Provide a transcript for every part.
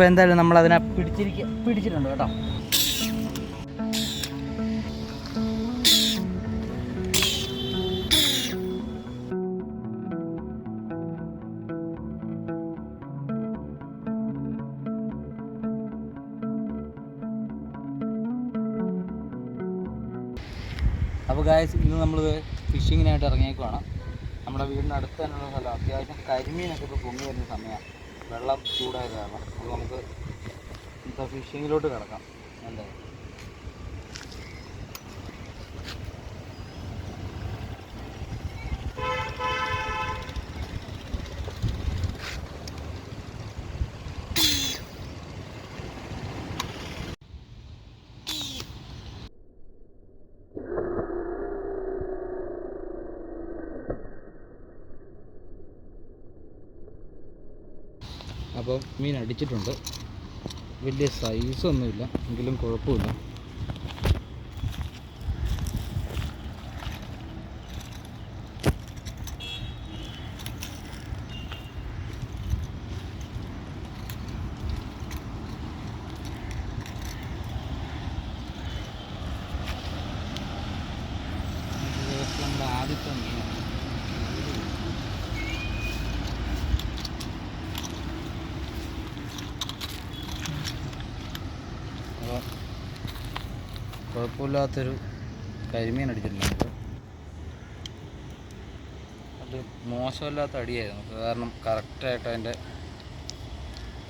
അപ്പോൾ എന്തായാലും നമ്മളതിനെ പിടിച്ചിട്ടുണ്ട് കേട്ടോ. അപ്പോൾ ഗായ്സ്, ഇന്ന് നമ്മൾ ഫിഷിങ്ങിനായിട്ട് ഇറങ്ങിയേക്കുവാണ്. നമ്മുടെ വീടിന് അടുത്ത് തന്നെയുള്ള സ്ഥലം. അത്യാവശ്യം കരിമീനൊക്കെ ഇപ്പോൾ പൊങ്ങി വരുന്ന സമയമാണ്, വെള്ളം ചൂടായത് കാരണം. അപ്പോൾ നമുക്ക് ഇന്നത്തെ ഫിഷിങ്ങിലോട്ട് കിടക്കാം. എന്തായാലും അപ്പോൾ മീൻ അടിച്ചിട്ടുണ്ട്. വലിയ സൈസൊന്നുമില്ല, എങ്കിലും കുഴപ്പമില്ല. നമ്മുടെ ആദ്യത്തെ മീൻ കുഴപ്പമില്ലാത്തൊരു കരിമീൻ അടിച്ചിട്ടുണ്ട്. അത് മോശമില്ലാത്ത അടിയായിരുന്നു, കാരണം കറക്റ്റായിട്ട് അതിൻ്റെ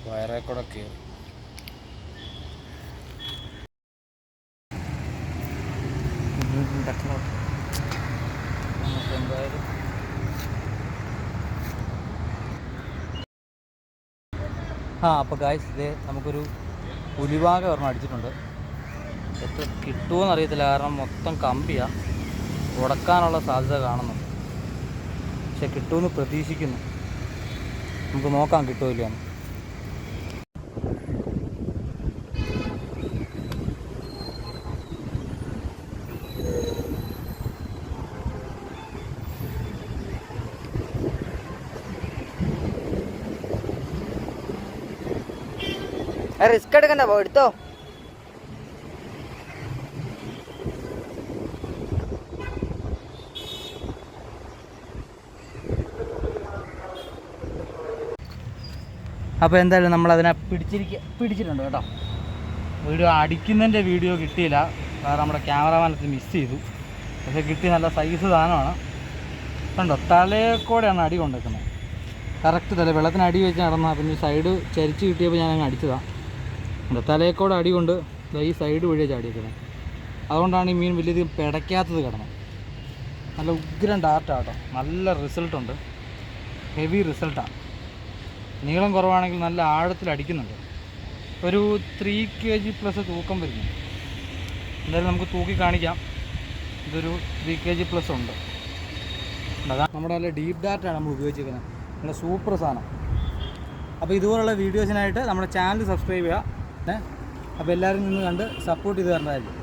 വയറേ കൂടെ കയറി. നമുക്ക് എന്തായാലും അപ്പോൾ ഗായ്സ്, ഇത് നമുക്കൊരു പുലിവാക ഒരെണ്ണം അടിച്ചിട്ടുണ്ട്. എത്ര കിട്ടുമെന്ന് അറിയത്തില്ല, കാരണം മൊത്തം കമ്പിയാണ്, ഉടക്കാനുള്ള സാധ്യത കാണുന്നുണ്ട്. പക്ഷെ കിട്ടുമെന്ന് പ്രതീക്ഷിക്കുന്നു. നമുക്ക് നോക്കാം കിട്ടുമില്ല. റിസ്ക് എടുക്കണ്ട, എടുത്തോ. അപ്പോൾ എന്തായാലും നമ്മളതിനെ പിടിച്ചിട്ടുണ്ട് കേട്ടോ. വീഡിയോ കിട്ടിയില്ല, കാരണം നമ്മുടെ ക്യാമറമാനത്ത് മിസ് ചെയ്തു. പക്ഷേ കിട്ടി, നല്ല സൈസ് സാധനമാണ്. കണ്ടോ, തലയെക്കൂടെയാണ് അടി കൊണ്ടുവെക്കുന്നത്. കറക്റ്റ് തല വെള്ളത്തിന് അടി വെച്ച് നടന്നാൽ പിന്നെ സൈഡ് ചരിച്ച് കിട്ടിയപ്പോൾ ഞാൻ അങ്ങ് അടിച്ചതാണ്. കണ്ടോ, തലയെക്കൂടെ അടി കൊണ്ട് ഈ സൈഡ് വഴിയാണ് ചാടിയേക്കുന്നത്. അതുകൊണ്ടാണ് ഈ മീൻ വലിയധികം പിടയ്ക്കാത്തത് കിടന്നത്. നല്ല ഉഗ്രം ഡാർട്ടാണ് കേട്ടോ, നല്ല റിസൾട്ടുണ്ട്, ഹെവി റിസൾട്ടാണ്. നീളം കുറവാണെങ്കിൽ നല്ല ആഴത്തിൽ അടിക്കുന്നുണ്ട്. ഒരു 3 kg പ്ലസ് തൂക്കം വരുന്നു. എന്തായാലും നമുക്ക് തൂക്കി കാണിക്കാം. ഇതൊരു 3 kg പ്ലസ് ഉണ്ട്. അതാണ് നമ്മുടെ നല്ല ഡീപ്പ് ഡാറ്റാണ് നമ്മൾ ഉപയോഗിച്ചിരിക്കുന്നത്. നല്ല സൂപ്പർ സാധനം. അപ്പോൾ ഇതുപോലുള്ള വീഡിയോസിനായിട്ട് നമ്മുടെ ചാനൽ സബ്സ്ക്രൈബ് ചെയ്യുക. അപ്പോൾ എല്ലാവരും നിന്ന് കണ്ട് സപ്പോർട്ട് ചെയ്ത് തരേണ്ടതായിരിക്കും.